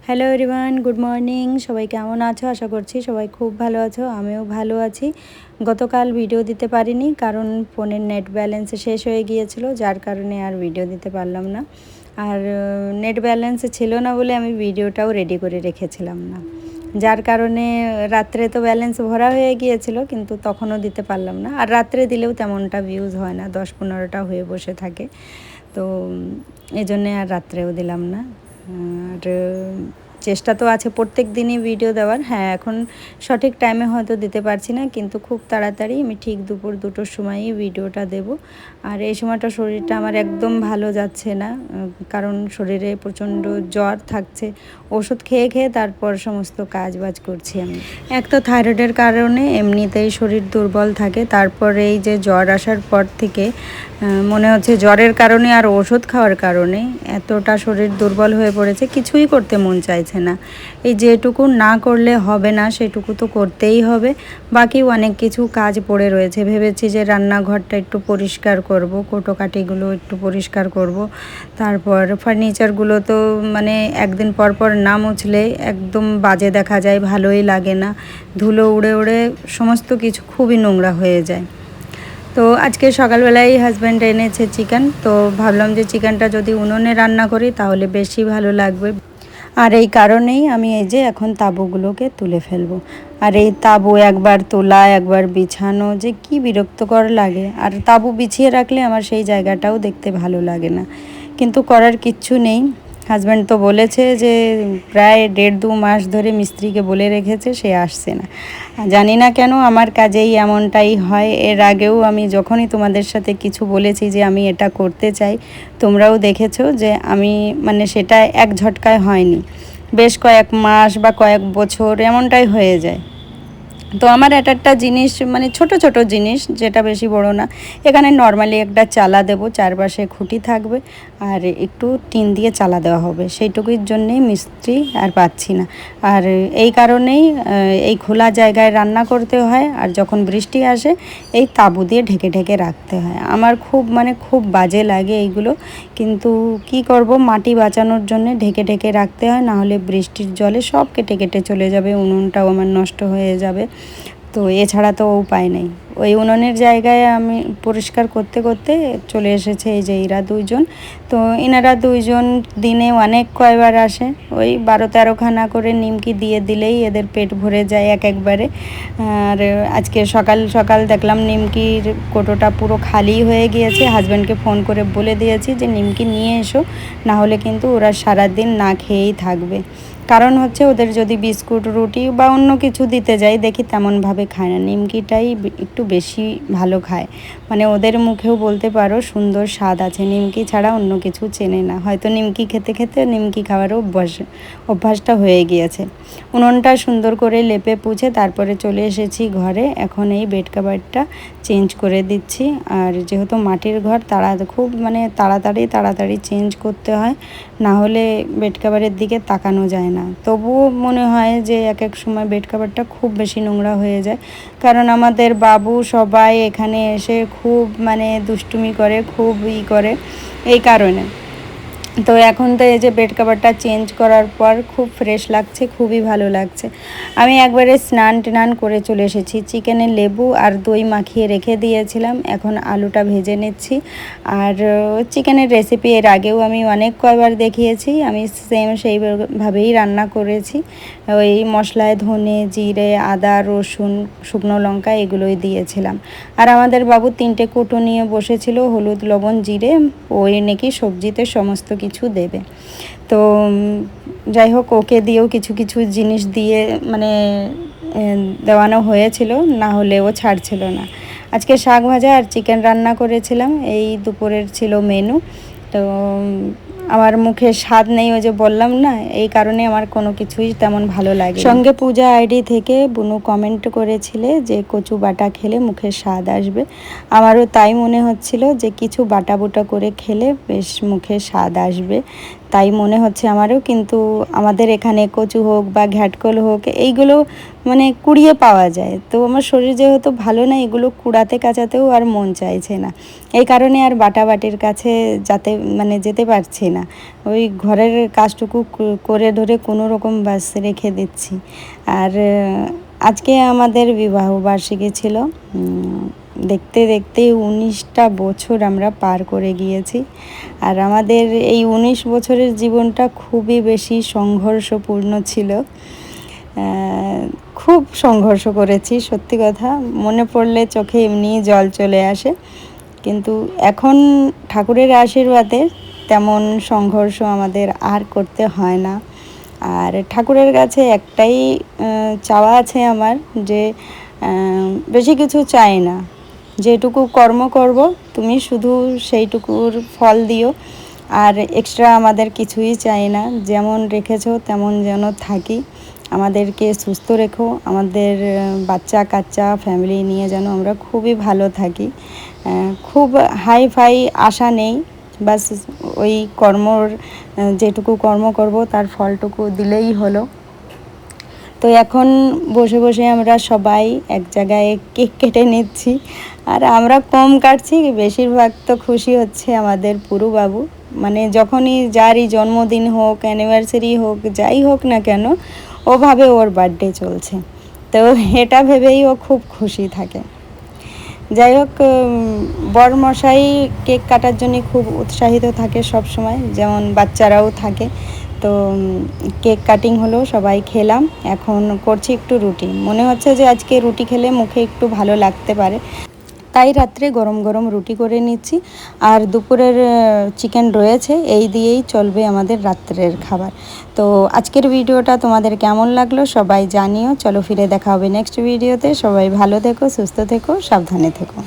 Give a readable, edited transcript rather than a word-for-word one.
Hello everyone, good morning. সবাই কেমন আছো? আশা করছি সবাই খুব ভালো আছো। আমিও ভালো আছি। গতকাল ভিডিও দিতে পারিনি কারণ ফোনের নেট ব্যালেন্স শেষ হয়ে গিয়েছিল, যার কারণে আর ভিডিও দিতে পারলাম না। আর নেট ব্যালেন্স ছিল না বলে আমি ভিডিওটাও রেডি করে রেখেছিলাম না, যার কারণে রাত্রে তো ব্যালেন্স ভরা হয়ে গিয়েছিল, কিন্তু তখনও দিতে পারলাম না। আর রাত্রে দিলেও তেমনটা ভিউজ হয় না, 10-15টা হয়ে বসে থাকে। তো এই জন্যে আর রাত্রেও দিলাম না। আর চেষ্টা তো আছে প্রত্যেক দিনই ভিডিও দেওয়ার। হ্যাঁ, এখন সঠিক টাইমে হয়তো দিতে পারছি না, কিন্তু খুব তাড়াতাড়ি আমি ঠিক দুপুর 2টোর সময়ই ভিডিওটা দেব। আর এই সময়টা শরীরটা আমার একদম ভালো যাচ্ছে না, কারণ শরীরে প্রচণ্ড জ্বর থাকছে। ওষুধ খেয়ে খেয়ে তারপর সমস্ত কাজ বাজ করছি আমি। এক তো থাইরয়েডের কারণে এমনিতেই শরীর দুর্বল থাকে, তারপরে এই যে জ্বর আসার পর থেকে মনে হচ্ছে জ্বরের কারণে আর ওষুধ খাওয়ার কারণে এতটা শরীর দুর্বল হয়ে পড়েছে, কিছুই করতে মন চাইছে না। এই যেটুকু না করলে হবে না সেটুকু তো করতেই হবে। বাকি অনেক কিছু কাজ পড়ে রয়েছে। ভেবেছি যে রান্নাঘরটা একটু পরিষ্কার করব, কোটোকাটিগুলো একটু পরিষ্কার করব। তারপর ফার্নিচারগুলো তো মানে একদিন পর পর না মুছলে একদম বাজে দেখা যায়, ভালোই লাগে না। ধুলো উড়ে উড়ে সমস্ত কিছু খুবই নোংরা হয়ে যায়। তো আজকে সকালবেলায় হাজব্যান্ড এনেছে চিকেন, তো ভাবলাম যে চিকেনটা যদি উনুনে রান্না করি তাহলে বেশি ভালো লাগবে। আর এই কারণেই আমি এই যে এখন তাঁবুগুলোকে তুলে ফেলবো। আর এই তাঁবু একবার তোলা একবার বিছানো যে কি বিরক্তকর লাগে। আর তাঁবু বিছিয়ে রাখলে আমার সেই জায়গাটাও দেখতে ভালো লাগে না, কিন্তু করার কিচ্ছু নেই। হাজব্যান্ড তো বলেছে যে প্রায় 1.5-2 মাস ধরে মিস্ত্রিকে বলে রেখেছে, সে আসছে না। জানি না কেন আমার কাজেই এমনটাই হয়। এর আগেও আমি যখনই তোমাদের সাথে কিছু বলেছি যে আমি এটা করতে চাই, তোমরাও দেখেছো যে আমি মানে সেটা এক ঝটকায় হয়নি, বেশ কয়েক মাস বা কয়েক বছর এমনটাই হয়ে যায়। তো আমার একটা জিনিস মানে ছোট ছোট জিনিস, যেটা বেশি বড় না, এখানে নর্মালি একটা চালা দেবো, চারপাশে খুঁটি থাকবে আর একটু টিন দিয়ে চালা দেওয়া হবে, সেইটুকুর জন্যেই মিস্ত্রি আর পাচ্ছি না। আর এই কারণেই এই খোলা জায়গায় রান্না করতে হয়, আর যখন বৃষ্টি আসে এই তাঁবু দিয়ে ঢেকে ঢেকে রাখতে হয়। আমার খুব মানে খুব বাজে লাগে এইগুলো, কিন্তু কি করব, মাটি বাঁচানোর জন্য ঢেকে ঢেকে রাখতে হয়, নাহলে বৃষ্টির জলে সব কেটে কেটে চলে যাবে, উনুনটাও আমার নষ্ট হয়ে যাবে। তো এছাড়া তো উপায় নেই। ওই উনুনের জায়গায় আমি পরিষ্কার করতে করতে চলে এসেছে এই যে এরা দুইজন। তো এনারা দুইজন দিনে অনেক কয়বার আসে, ওই 12-13খানা করে নিমকি দিয়ে দিলেই এদের পেট ভরে যায় একবারে। আর আজকে সকাল সকাল দেখলাম নিমকির কোটোটা পুরো খালি হয়ে গিয়েছে। হাজব্যান্ডকে ফোন করে বলে দিয়েছি যে নিমকি নিয়ে এসো, না হলে কিন্তু ওরা সারাদিন না খেয়েই থাকবে। কারণ হচ্ছে ওদের যদি বিস্কুট রুটি বা অন্য কিছু দিতে যাই দেখি তেমনভাবে খায় না, নিমকিটাই একটু বেশি ভালো খায়। মানে ওদের মুখেও বলতে পারো সুন্দর স্বাদ আছে, নিমকি ছাড়া অন্য কিছু চেনে না। হয়তো নিমকি খেতে খেতে নিমকি খাওয়ারও অভ্যাসটা হয়ে গিয়েছে। উনুনটা সুন্দর করে লেপে পুছে তারপরে চলে এসেছি ঘরে। এখন এই বেড কভারটা চেঞ্জ করে দিচ্ছি। আর যেহেতু মাটির ঘর, খুব মানে তাড়াতাড়ি চেঞ্জ করতে হয়, না হলে বেড কভারের দিকে তাকানো যায় না। তবুও মনে হয় যে এক এক সময় বেড কভারটা খুব বেশি নোংরা হয়ে যায়, কারণ আমাদের বাবু সবাই এখানে এসে খুব মানে দুষ্টুমি করে, খুব করে, এই কারণে। তো এখন তো এই যে বেড কভারটা চেঞ্জ করার পর খুব ফ্রেশ লাগছে, খুবই ভালো লাগছে। আমি একবারে স্নান করে চলে এসেছি। চিকেনে লেবু আর দই মাখিয়ে রেখে দিয়েছিলাম, এখন আলুটা ভেজে নিচ্ছি। আর চিকেনের রেসিপি এর আগেও আমি অনেক কয়বার দেখিয়েছি, আমি সেইভাবেই রান্না করেছি। ওই মশলায় ধনে জিরে আদা রসুন শুকনো লঙ্কা এগুলোই দিয়েছিলাম। আর আমাদের বাবু 3টে কৌটো নিয়ে বসেছিল, হলুদ লবণ জিরে, ওই নাকি সবজিতে সমস্ত কিছু দেবে। তো যাই হোক, ওকে দিয়েও কিছু কিছু জিনিস দিয়ে মানে দেওয়ানো হয়েছিল, না হলে ও ছাড়ছিল না। আজকে শাক ভাজা আর চিকেন রান্না করেছিলাম, এই দুপুরের ছিল মেনু। তো আমার মুখে স্বাদ নেই, ওই যে বললাম না, এই কারণে আমার কোনো কিছুই তেমন ভালো লাগে। সঙ্গে পূজা আইডি থেকে বুনু কমেন্ট করেছিলে যে কচু বাটা খেলে মুখে স্বাদ আসবে। আমারও তাই মনে হচ্ছিল যে কিছু বাটা বুটা করে খেলে বেশ মুখে স্বাদ আসবে। তাই মনে হচ্ছে আমারও। কিন্তু আমাদের এখানে কচু হোক বা ঘ্যাটকল হোক এইগুলো মানে কুড়িয়ে পাওয়া যায়, তো আমার শরীর যেহেতু ভালো না, এগুলো কুড়াতে কাচাতেও আর মন চাইছে না। এই কারণে আর বাটাবাটির কাছে যেতে পারছি না। ওই ঘরের কাজটুকু করে ধরে কোনো রকম বাস রেখে দিচ্ছি। আর আজকে আমাদের বিবাহ বার্ষিকী ছিল। দেখতে দেখতে 19টা বছর আমরা পার করে গিয়েছি। আর আমাদের এই 19 বছরের জীবনটা খুবই বেশি সংঘর্ষপূর্ণ ছিল। খুব সংঘর্ষ করেছি, সত্যি কথা মনে পড়লে চোখে এমনি জল চলে আসে। কিন্তু এখন ঠাকুরের আশীর্বাদে তেমন সংঘর্ষ আমাদের আর করতে হয় না। আর ঠাকুরের কাছে একটাই চাওয়া আছে আমার, যে বেশি কিছু চাই না, যেটুকু কর্ম করব তুমি শুধু সেইটুকুর ফল দিও। আর এক্সট্রা আমাদের কিছুই চাই না, যেমন রেখেছো তেমন যেন থাকি। আমাদেরকে সুস্থ রেখো, আমাদের বাচ্চা কাচ্চা ফ্যামিলি নিয়ে যেন আমরা খুবই ভালো থাকি। খুব হাই ফাই আশা নেই, বাস ওই যেটুকু কর্ম করব তার ফলটুকু দিলেই হলো। তো এখন বসে বসে আমরা সবাই এক জায়গায় কেক কেটে নিচ্ছি। আর আমরা কম কাটছি, বেশিরভাগ তো খুশি হচ্ছে আমাদের পুরু বাবু। মানে যখনই যারই জন্মদিন হোক, অ্যানিভার্সারি হোক, যাই হোক না কেন, ওভাবে ওর বার্থডে চলছে। তো এটা ভেবেই ও খুব খুশি থাকে। যাই হোক, বরমশাই কেক কাটার জন্য খুব উৎসাহিত থাকে সব সময়, যেমন বাচ্চারাও থাকে। তো কেক কাটিং হলো, সবাই খেলাম। এখন করছি একটু রুটি। মনে হচ্ছে যে আজকে রুটি খেলে মুখে একটু ভালো লাগতে পারে, তাই রাত্রে গরম গরম রুটি করে নিচ্ছি। আর দুপুরের চিকেন রয়েছে, এই দিয়েই চলবে আমাদের রাত্রের খাবার। তো আজকের ভিডিওটা তোমাদের কেমন লাগলো সবাই জানিও। চলো ফিরে দেখা হবে নেক্সট ভিডিওতে। সবাই ভালো থেকো, সুস্থ থেকো, সাবধানে থেকো।